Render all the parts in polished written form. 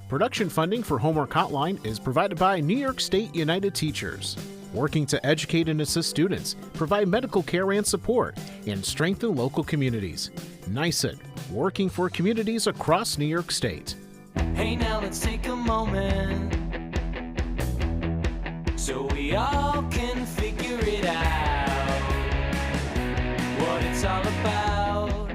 Production funding for Homework Hotline is provided by New York State United Teachers, working to educate and assist students, provide medical care and support, and strengthen local communities. NYSUT, working for communities across New York State. Hey, now let's take a moment so we all can figure it out, what it's all about.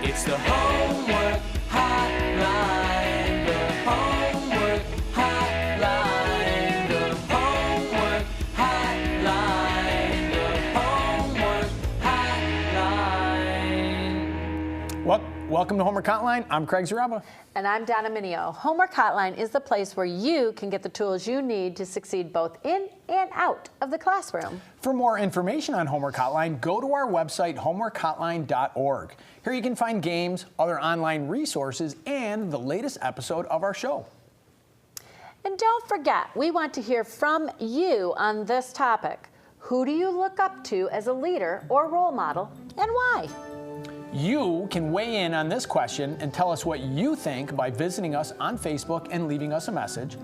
It's the Homework Hotline, the Homework Hotline, the Homework Hotline, the Homework Hotline. Welcome to Homework Hotline. I'm Craig Zaraba. And I'm Donna Mineo. Homework Hotline is the place where you can get the tools you need to succeed both in and out of the classroom. For more information on Homework Hotline, go to our website, homeworkhotline.org. Here you can find games, other online resources, and the latest episode of our show. And don't forget, we want to hear from you on this topic. Who do you look up to as a leader or role model, and why? You can weigh in on this question and tell us what you think by visiting us on Facebook and leaving us a message,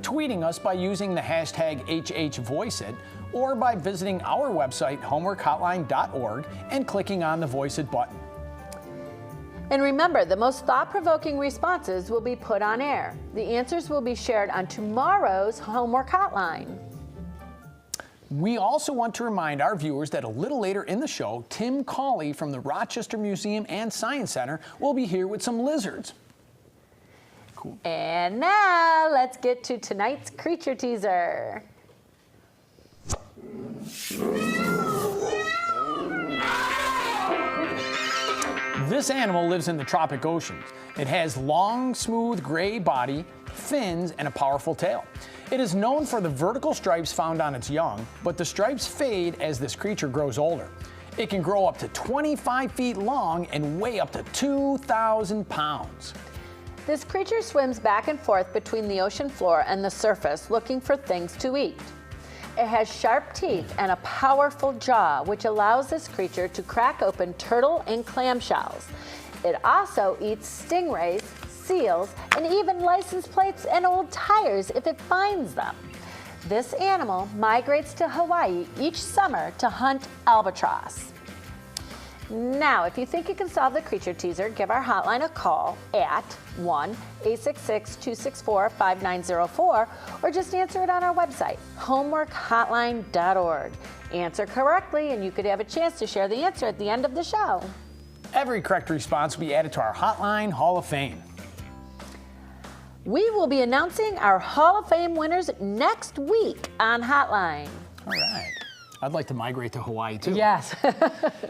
tweeting us by using the hashtag HHVoiceIt, or by visiting our website, homeworkhotline.org, and clicking on the Voice It button. And remember, the most thought-provoking responses will be put on air. The answers will be shared on tomorrow's Homework Hotline. We also want to remind our viewers that a little later in the show, Tim Cawley from the Rochester Museum and Science Center will be here with some lizards. Cool. And now, let's get to tonight's creature teaser. This animal lives in the tropic oceans. It has long, smooth gray body, fins, and a powerful tail. It is known for the vertical stripes found on its young, but the stripes fade as this creature grows older. It can grow up to 25 feet long and weigh up to 2,000 pounds. This creature swims back and forth between the ocean floor and the surface looking for things to eat. It has sharp teeth and a powerful jaw, which allows this creature to crack open turtle and clam shells. It also eats stingrays, seals, and even license plates and old tires if it finds them. This animal migrates to Hawaii each summer to hunt albatross. Now, if you think you can solve the creature teaser, give our hotline a call at 1-866-264-5904 or just answer it on our website, homeworkhotline.org. Answer correctly and you could have a chance to share the answer at the end of the show. Every correct response will be added to our Hotline Hall of Fame. We will be announcing our Hall of Fame winners next week on Hotline. All right. I'd like to migrate to Hawaii too. Yes.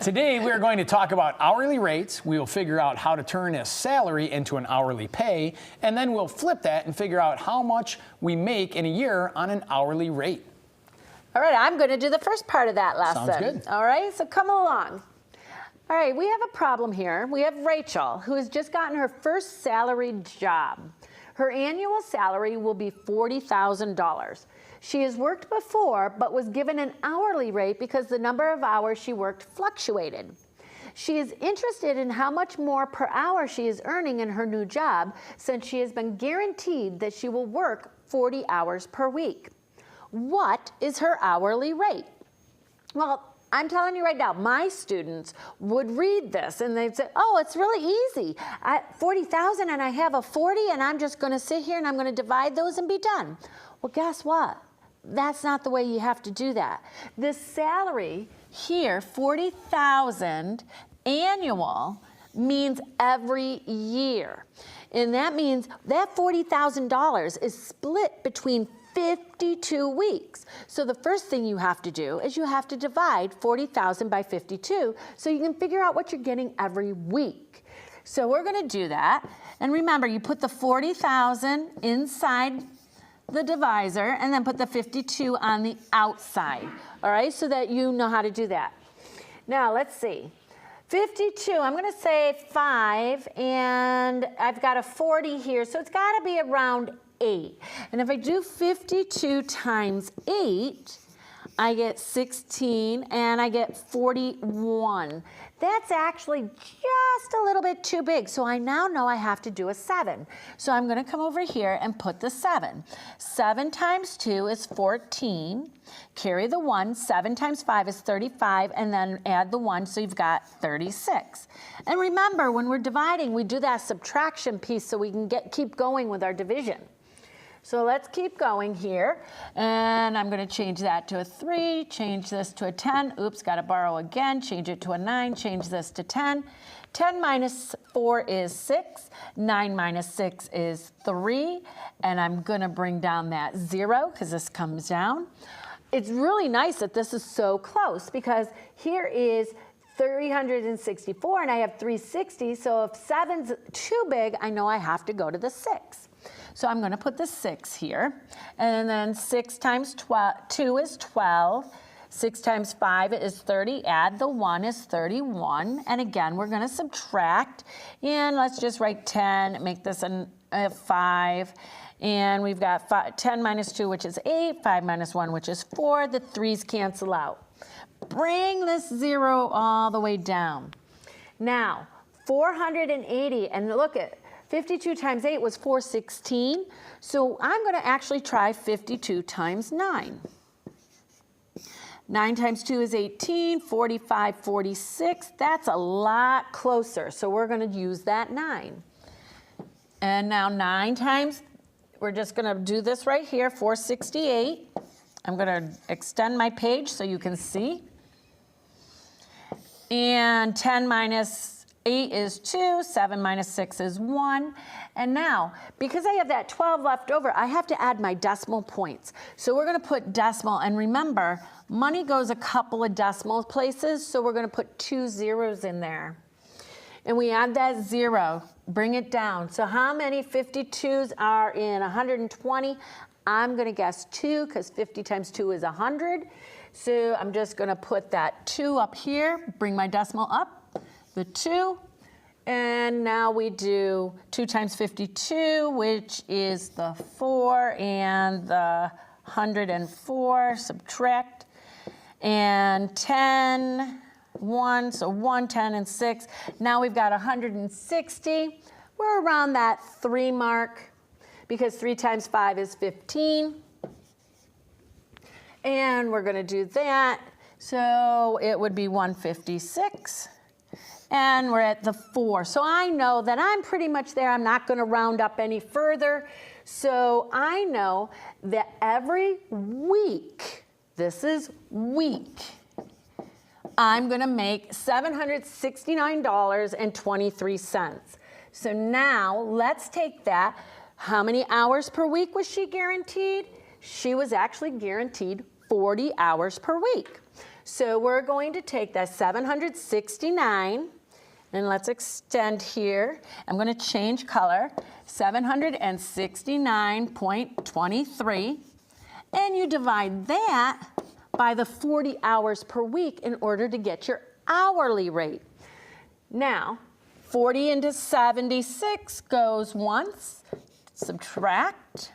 Today we are going to talk about hourly rates. We will figure out how to turn a salary into an hourly pay, and then we'll flip that and figure out how much we make in a year on an hourly rate. All right, I'm going to do the first part of that lesson. Sounds good. All right, so come along. All right, we have a problem here. We have Rachel, who has just gotten her first salaried job. Her annual salary will be $40,000. She has worked before, but was given an hourly rate because the number of hours she worked fluctuated. She is interested in how much more per hour she is earning in her new job, since she has been guaranteed that she will work 40 hours per week. What is her hourly rate? Well, I'm telling you right now, my students would read this and they'd say, oh, it's really easy. 40,000 and I have a 40 and I'm just going to sit here and I'm going to divide those and be done. Well, guess what? That's not the way you have to do that. This salary here, 40,000 annual, means every year. And that means that $40,000 is split between 52 weeks. So the first thing you have to do is you have to divide 40,000 by 52 so you can figure out what you're getting every week. So we're going to do that. And remember, you put the 40,000 inside the divisor and then put the 52 on the outside. All right, so that you know how to do that. Now let's see. 52, I'm going to say 5, and I've got a 40 here, so it's got to be around 8. And if I do 52 times 8, I get 16, and I get 41. That's actually just a little bit too big, so I now know I have to do a 7. So I'm going to come over here and put the 7. 7 times 2 is 14. Carry the 1. 7 times 5 is 35, and then add the 1, so you've got 36. And remember, when we're dividing, we do that subtraction piece so we can keep going with our division. So let's keep going here, and I'm going to change that to a 3, change this to a 10, oops, got to borrow again, change it to a 9, change this to 10. 10 minus 4 is 6, 9 minus 6 is 3, and I'm going to bring down that 0 because this comes down. It's really nice that this is so close because here is 364 and I have 360, so if 7's too big, I know I have to go to the 6. So I'm going to put the 6 here, and then 6 times 2 is 12, 6 times 5 is 30, add the 1 is 31, and again we're going to subtract, and let's just write 10, make this a 5, and we've got 10 minus 2, which is 8, 5 minus 1, which is 4, the 3's cancel out. Bring this 0 all the way down. Now, 480, and look at 52 times 8 was 416, so I'm going to actually try 52 times 9. 9 times 2 is 18, 45, 46, that's a lot closer, so we're going to use that 9. And now 9 times, we're just going to do this right here, 468. I'm going to extend my page so you can see. And 10 minus 8 is 2, 7 minus 6 is 1. And now, because I have that 12 left over, I have to add my decimal points. So we're going to put decimal, and remember, money goes a couple of decimal places, so we're going to put 2 zeros in there. And we add that 0, bring it down. So how many 52s are in 120? I'm going to guess 2, because 50 times 2 is 100. So I'm just going to put that 2 up here, bring my decimal up. The 2, and now we do 2 times 52, which is the 4, and the 104, subtract, and 10, 1, so 1, 10, and 6. Now we've got 160. We're around that 3 mark, because 3 times 5 is 15. And we're going to do that, so it would be 156. And we're at the 4. So I know that I'm pretty much there. I'm not going to round up any further. So I know that every week, this is week, I'm going to make $769.23. So now let's take that. How many hours per week was she guaranteed? She was actually guaranteed 40 hours per week. So we're going to take that 769, and let's extend here. I'm going to change color, 769.23, and you divide that by the 40 hours per week in order to get your hourly rate. Now, 40 into 76 goes once, subtract,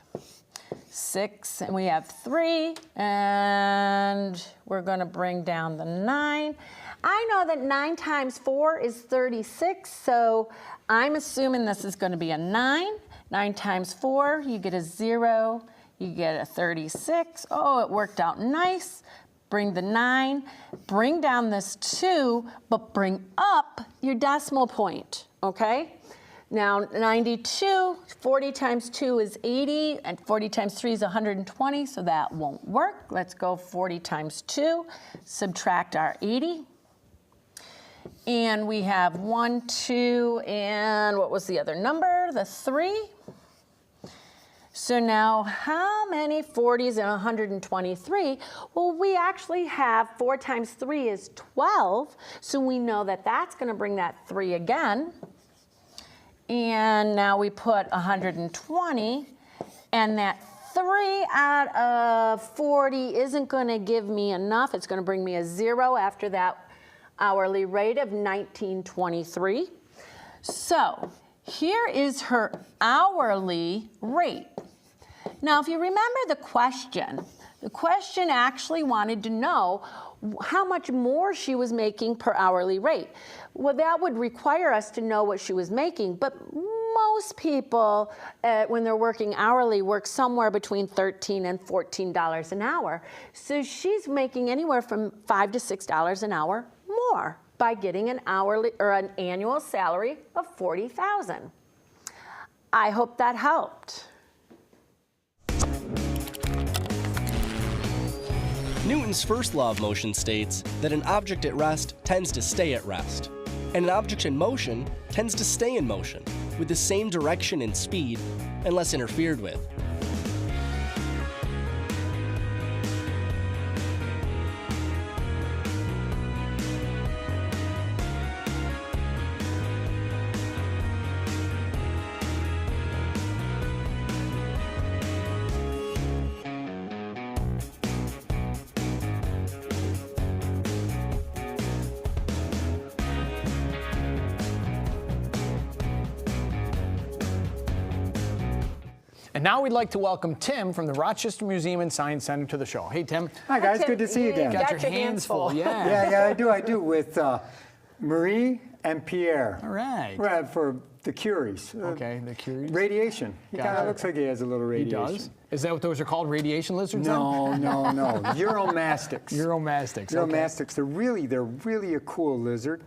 6, and we have 3, and we're going to bring down the 9. I know that 9 times 4 is 36, so I'm assuming this is going to be a 9. 9 times 4, you get a 0, you get a 36. Oh, it worked out nice. Bring the 9, bring down this 2, but bring up your decimal point, okay? Now, 92, 40 times 2 is 80, and 40 times 3 is 120, so that won't work. Let's go 40 times 2, subtract our 80. And we have 1, 2, and what was the other number? The 3. So now, how many 40s in 123? Well, we actually have 4 times 3 is 12, so we know that that's going to bring that 3 again. And now we put 120, and that 3 out of 40 isn't going to give me enough. It's going to bring me a 0 after that hourly rate of $19.23. So here is her hourly rate. Now, if you remember the question The question actually wanted to know how much more she was making per hourly rate. Well, that would require us to know what she was making, but most people, when they're working hourly, work somewhere between $13 and $14 an hour. So she's making anywhere from $5 to $6 an hour more by getting an hourly or an annual salary of $40,000. I hope that helped. Newton's first law of motion states that an object at rest tends to stay at rest, and an object in motion tends to stay in motion with the same direction and speed unless interfered with. And now we'd like to welcome Tim from the Rochester Museum and Science Center to the show. Hey, Tim. Hi, guys. Tim. Good to see you again. Got your hands full. Yeah. Yeah, I do. With Marie and Pierre. All right. Right, for the Curies. Okay, the Curies. Radiation. He kind Got of it. looks like he has a little He radiation. does? Is that what those are called, radiation lizards? No. Uromastyx. Uromastyx. Okay. Uromastyx. They're really a cool lizard.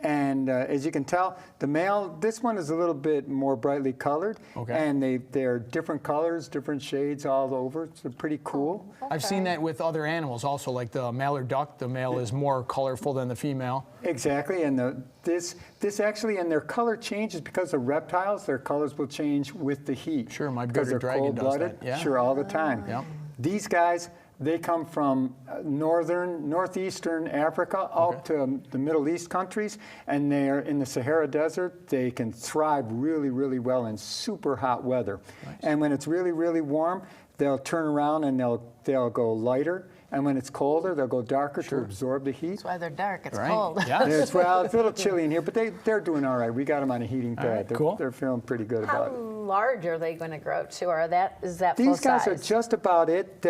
And as you can tell, the male, this one is a little bit more brightly colored. Okay. And they're different colors, different shades all over. So they're pretty cool. I've seen that with other animals also, like the mallard duck. The male is more colorful than the female. Exactly, and this actually, and their color changes because of reptiles. Their colors will change with the heat. Sure, my because bearded they're dragon does cold-blooded. that, yeah. Sure, all the time. Yep. These guys, they come from northeastern Africa up to the Middle East countries, and they're in the Sahara Desert. They can thrive really well in super hot weather. Nice. And when it's really warm, they'll turn around and they'll go lighter. And when it's colder, they'll go darker to absorb the heat. That's why they're dark. It's Right. cold. Yeah. It's a little chilly in here, but they're doing all right. We got them on a heating pad. right, cool. They're feeling pretty good How about it. large are they going to grow to, or is that full These guys size? are just about it.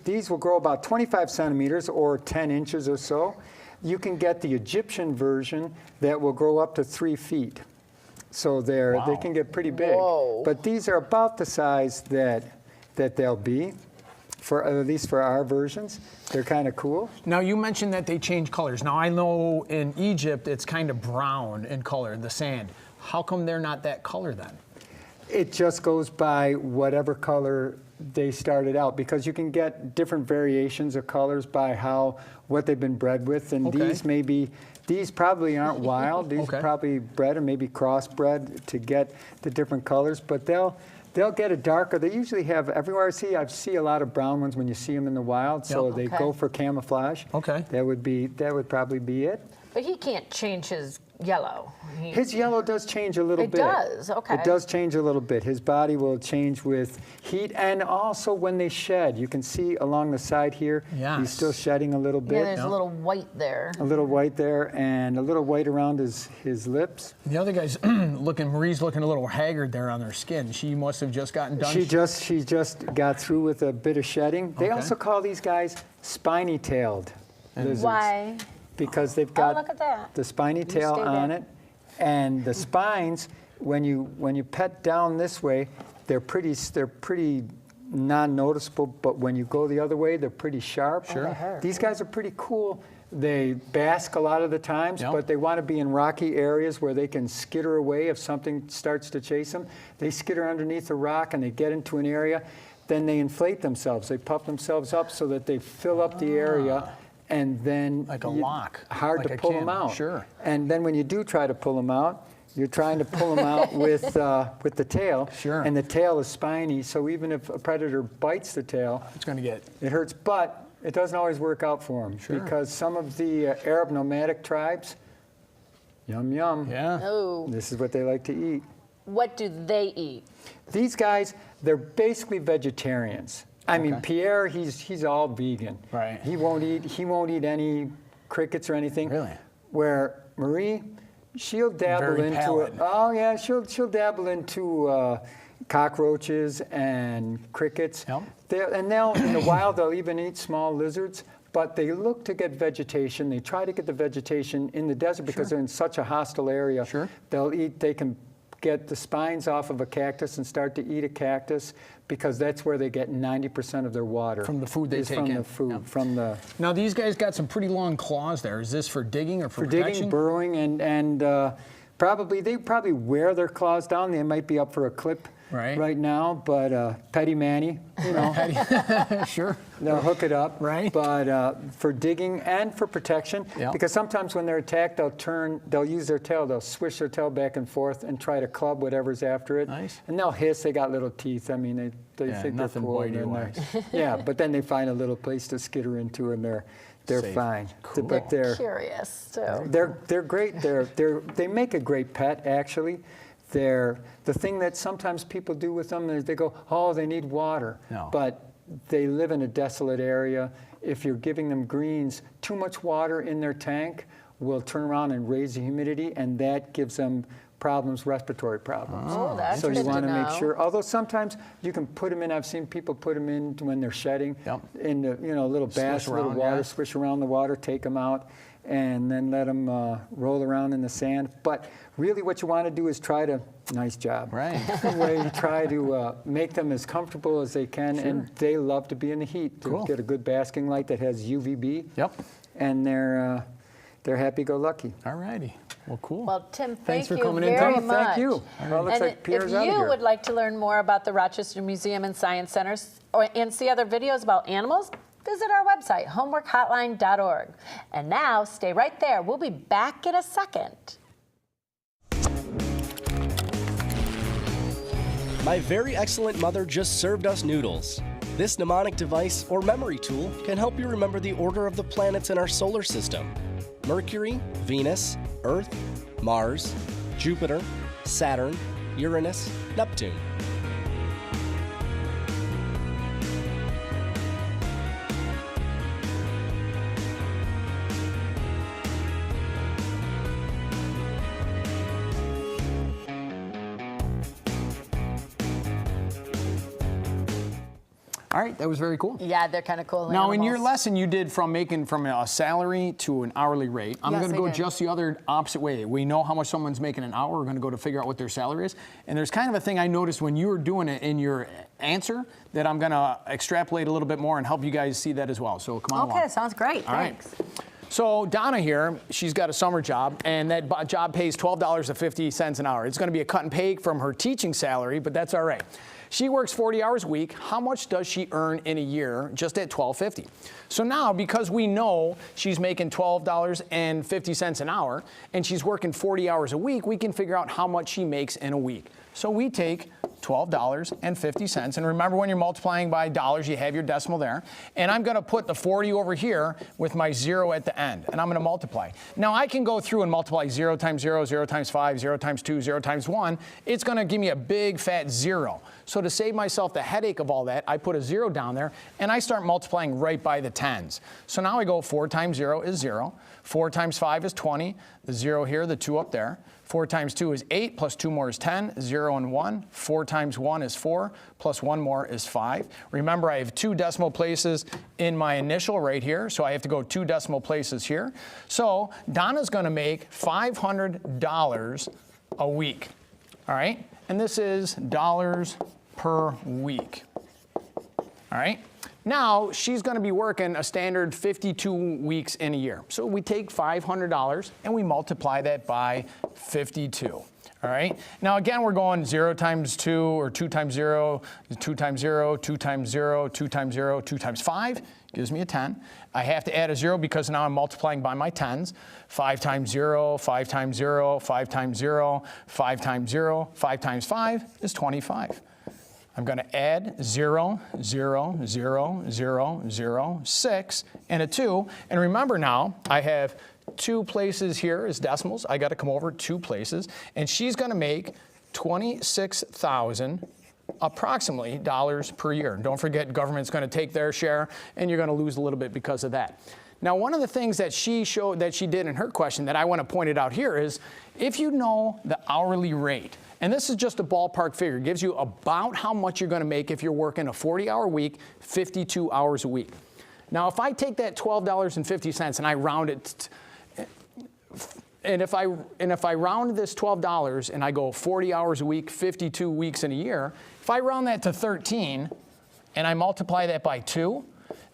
These will grow about 25 centimeters or 10 inches or so. You can get the Egyptian version that will grow up to 3 feet. So they can get pretty big. Whoa. But these are about the size that they'll be, at least for our versions. They're kind of cool. Now, you mentioned that they change colors. Now, I know in Egypt it's kind of brown in color, the sand. How come they're not that color then? It just goes by whatever color they started out, because you can get different variations of colors by what they've been bred with, and Okay. these probably aren't wild. These Okay. are probably bred or maybe crossbred to get the different colors, but they'll get a darker. They usually have, everywhere I see a lot of brown ones when you see them in the wild, so Yep. they Okay. go for camouflage. Okay. That would probably be it. But he can't change his yellow. His yellow does change a little It bit. does, okay. It does change a little bit. His body will change with heat, and also when they shed. You can see along the side here, he's Yes. still shedding a little bit. Yeah, there's a little white there. A little white there, and a little white around his lips. The other guy's Marie's looking a little haggard there on her skin. She must have just gotten done. She just got through with a bit of shedding. They Okay. also call these guys spiny-tailed lizards. Why? Because they've got look at that. the spiny tail stay on back. it, and the spines. When you pet down this way, they're pretty non-noticeable. But when you go the other way, they're pretty sharp. Sure. they hurt. These guys are pretty cool. They bask a lot of the times, Yep. but they want to be in rocky areas where they can skitter away if something starts to chase them. They skitter underneath a rock and they get into an area. Then they inflate themselves. They puff themselves up so that they fill up the area. And then Like a lock, hard like to a pull them can, out. sure. And then when you do try to pull them out, you're trying to pull them out with the tail. Sure. And the tail is spiny, so even if a predator bites the tail, It's going to get. it hurts. But it doesn't always work out for them, because some of the Arab nomadic tribes, yum yum. Yeah. Oh, This is what they like to eat. what do they eat? These guys, they're basically vegetarians. I mean, Pierre, he's all vegan. Right. He won't eat any crickets or anything. Really? Where Marie, she'll dabble Very into pallid. it. Oh yeah, she'll dabble into cockroaches and crickets. Yep. In the wild, they'll even eat small lizards, but they look to get vegetation. They try to get the vegetation in the desert because they're in such a hostile area. Sure. They can get the spines off of a cactus and start to eat a cactus because that's where they get 90% of their water. From the food they take from in. the food, Yep. from the... Now these guys got some pretty long claws there. Is this for digging or for digging, protection? burrowing, and they probably wear their claws down. They might be up for a clip right now, but Petty Manny, you know, Sure. they'll hook it up. Right. But for digging and for protection, Yep. because sometimes when they're attacked, they'll use their tail, they'll swish their tail back and forth and try to club whatever's after it. Nice. And they'll hiss. They got little teeth. I mean, they Yeah, think they're nothing cool. bite you and wise. yeah, but then they find a little place to skitter into, and they're Safe. fine. Cool. But they're Curious, too. they're great. They make a great pet, actually. The thing that sometimes people do with them is they go, oh, they need water. No. But they live in a desolate area. If you're giving them greens, too much water in their tank will turn around and raise the humidity, and that gives them problems, respiratory problems. Oh, that's So you good to want to make know. sure, although sometimes you can put them in, I've seen people put them in when they're shedding, Yep. in the, a little bath, Swish little around, water, yeah. swish around the water, take them out, and then let them roll around in the sand. But really what you want to do is try to, nice job. Right. You try to make them as comfortable as they can, and they love to be in the heat. To Cool. get a good basking light that has UVB, Yep. and they're happy-go-lucky. All righty. Well, cool. Well, Tim, Thanks thank for you coming in, very Tim. much. Thank you. Well, it looks And like Pierre's if out of you here. would like to learn more about the Rochester Museum and Science Centers and see other videos about animals, visit our website, homeworkhotline.org. And now, stay right there. We'll be back in a second. My very excellent mother just served us noodles. This mnemonic device or memory tool can help you remember the order of the planets in our solar system: Mercury, Venus, Earth, Mars, Jupiter, Saturn, Uranus, Neptune. All right, that was very cool. Yeah, they're kind of cool Now, in your animals. lesson, you did from making from a salary to an hourly rate. I'm Yes, going to I go did. just the other opposite way. We know how much someone's making an hour. We're going to go to figure out what their salary is. And there's kind of a thing I noticed when you were doing it in your answer that I'm going to extrapolate a little bit more and help you guys see that as well. So come on Okay, along. sounds great. All right. Thanks. So Donna here, she's got a summer job, and that job pays $12.50 an hour. It's going to be a cut and pay from her teaching salary, but that's all right. She works 40 hours a week. How much does she earn in a year just at $12.50? So now, because we know she's making $12.50 an hour, and she's working 40 hours a week, we can figure out how much she makes in a week. So we take $12.50, and remember when you're multiplying by dollars, you have your decimal there, and I'm going to put the 40 over here with my 0 at the end, and I'm going to multiply. Now I can go through and multiply 0 times 0, 0 times 5, 0 times 2, 0 times 1. It's going to give me a big fat 0. So to save myself the headache of all that, I put a 0 down there, and I start multiplying right by the tens. So now I go 4 times 0 is 0, 4 times 5 is 20, the 0 here, the 2 up there. 4 times 2 is 8, plus 2 more is 10, 0 and 1. 4 times 1 is 4, plus 1 more is 5. Remember, I have 2 decimal places in my initial right here, so I have to go 2 decimal places here. So Donna's going to make $500 a week, all right? And this is dollars per week, all right? Now, she's going to be working a standard 52 weeks in a year. So we take $500 and we multiply that by 52. All right? Now, again, we're going 0 times 2 or 2 times 0, 2 times 0, 2 times 0, 2 times 0, 2 times 5 gives me a 10. I have to add a 0 because now I'm multiplying by my tens. 5 times 0, 5 times 0, 5 times 0, 5 times 0, 5 times 5 is 25. I'm going to add 0, 0, 0, 0, 0, 6, and a 2. And remember now, I have 2 places here as decimals. I got to come over 2 places. And she's going to make $26,000 approximately dollars per year. Don't forget, government's going to take their share, and you're going to lose a little bit because of that. Now, one of the things that she showed that she did in her question that I want to point it out here is if you know the hourly rate, And this is just a ballpark figure. It gives you about how much you're going to make if you're working a 40-hour week, 52 hours a week. Now, if I take that $12.50 and I round it, and if I round this $12 and I go 40 hours a week, 52 weeks in a year, if I round that to 13 and I multiply that by 2,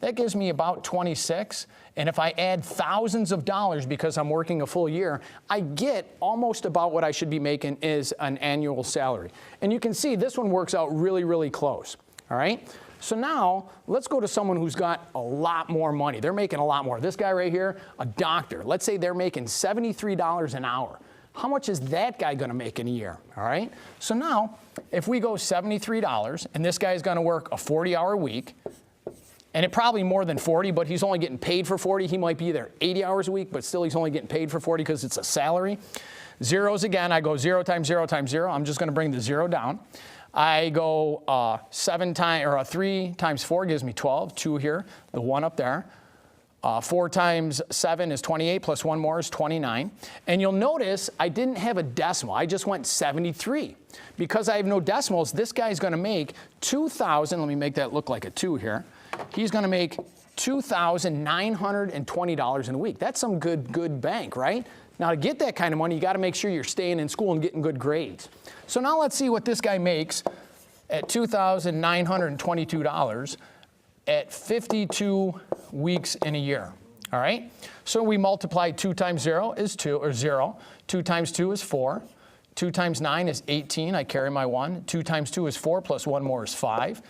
that gives me about 26. And if I add thousands of dollars because I'm working a full year, I get almost about what I should be making is an annual salary. And you can see this one works out really, really close. All right? So now let's go to someone who's got a lot more money. They're making a lot more. This guy right here, a doctor. Let's say they're making $73 an hour. How much is that guy going to make in a year? All right? So now if we go $73 and this guy's going to work a 40-hour week, and it probably more than 40, but he's only getting paid for 40. He might be there 80 hours a week, but still he's only getting paid for 40 because it's a salary. Zeros again, I go 0 times 0 times 0. I'm just going to bring the 0 down. I go 3 times 4 gives me 12. 2 here, the 1 up there. 4 times 7 is 28, plus 1 more is 29. And you'll notice I didn't have a decimal. I just went 73. Because I have no decimals, this guy's going to make $2,000. Let me make that look like a 2 here. He's going to make $2,920 in a week. That's some good bank, right? Now, to get that kind of money, you got to make sure you're staying in school and getting good grades. So now let's see what this guy makes at $2,922 at 52 weeks in a year. All right? So we multiply 2 times 0 is 2, or 0. 2 times 2 is 4. 2 times 9 is 18. I carry my 1. 2 times 2 is 4, plus 1 more is 5.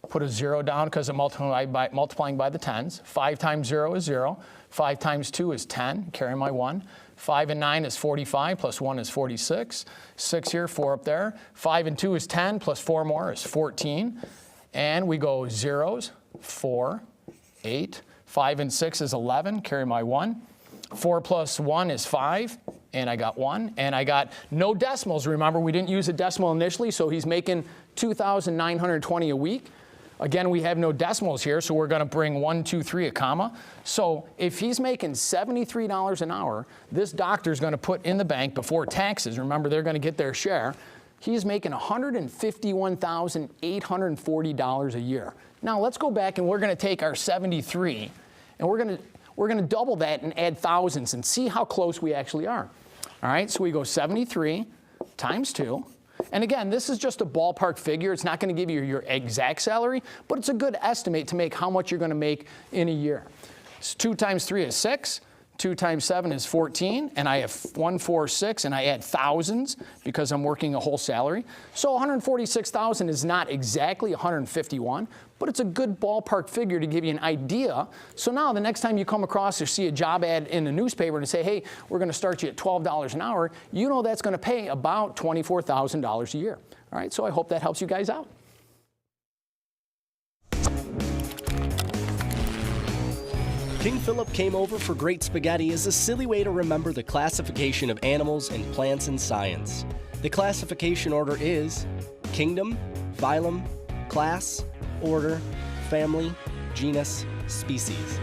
Put a 0 down because I'm multiplying by the tens. 5 times 0 is 0. 5 times 2 is 10. Carry my 1. 5 and 9 is 45, plus 1 is 46. 6 here, 4 up there. 5 and 2 is 10, plus 4 more is 14. And we go zeros, 4, 8. 5 and 6 is 11. Carry my 1. 4 plus 1 is 5. And I got 1. And I got no decimals. Remember, we didn't use a decimal initially, so he's making $2,920 a week. Again, we have no decimals here, so we're going to bring 1, 2, 3, a comma. So if he's making $73 an hour, this doctor's going to put in the bank before taxes. Remember, they're going to get their share. He's making $151,840 a year. Now, let's go back and we're going to take our 73, and we're going to double that and add thousands and see how close we actually are. All right, so we go 73 times 2. And again, this is just a ballpark figure. It's not going to give you your exact salary, but it's a good estimate to make how much you're going to make in a year. So 2 times 3 is 6. 2 times 7 is 14. And I have 1, 4, 6, and I add thousands because I'm working a whole salary. So 146,000 is not exactly 151, but it's a good ballpark figure to give you an idea. So now the next time you come across or see a job ad in the newspaper and say, hey, we're going to start you at $12 an hour, you know that's going to pay about $24,000 a year. All right, so I hope that helps you guys out. King Philip came over for great spaghetti is a silly way to remember the classification of animals and plants in science. The classification order is kingdom, phylum, class, order, family, genus, species.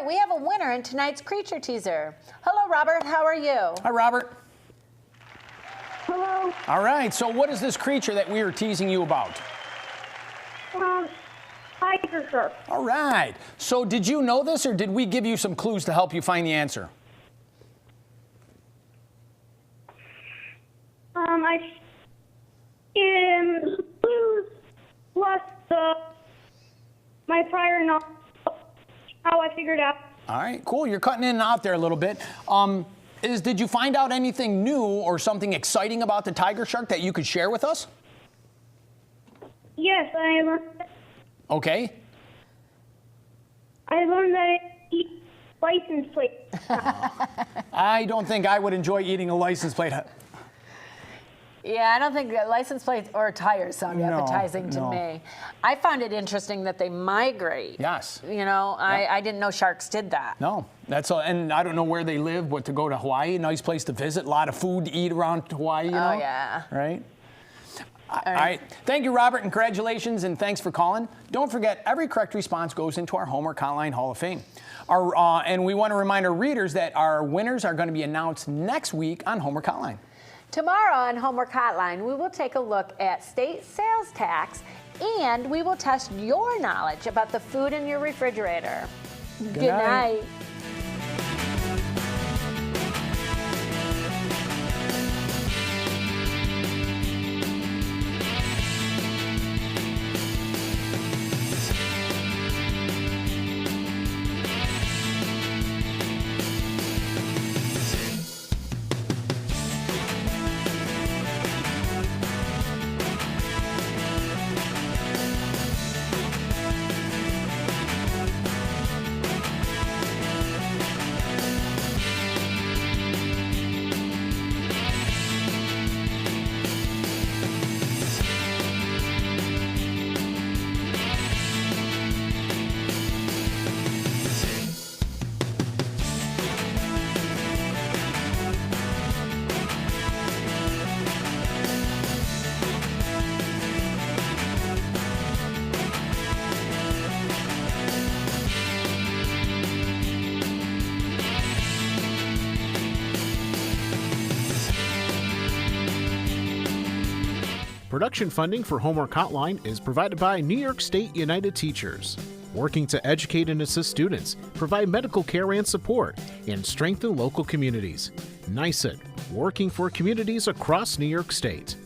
We have a winner in tonight's Creature Teaser. Hello, Robert. How are you? Hi, Robert. Hello. All right, so what is this creature that we are teasing you about? Tiger shark. All right. So did you know this, or did we give you some clues to help you find the answer? I plus my prior knowledge. How I figured out. All right, cool. You're cutting in and out there a little bit. Did you find out anything new or something exciting about the tiger shark that you could share with us? Yes, I learned. Okay. I learned that it eats license plate. I don't think I would enjoy eating a license plate. Yeah, I don't think that license plates or tires sound No, appetizing to no. me. I found it interesting that they migrate. Yes. You know, I didn't know sharks did that. No, that's all. And I don't know where they live, but to go to Hawaii, nice place to visit, a lot of food to eat around Hawaii, you know? Oh, yeah. Right? All right. Thank you, Robert, and congratulations, and thanks for calling. Don't forget, every correct response goes into our Homework Hotline Hall of Fame. And we want to remind our readers that our winners are going to be announced next week on Homework Hotline. Tomorrow on Homework Hotline, we will take a look at state sales tax, and we will test your knowledge about the food in your refrigerator. Good night. Production funding for Homework Hotline is provided by New York State United Teachers, working to educate and assist students, provide medical care and support, and strengthen local communities. NYSET, working for communities across New York State.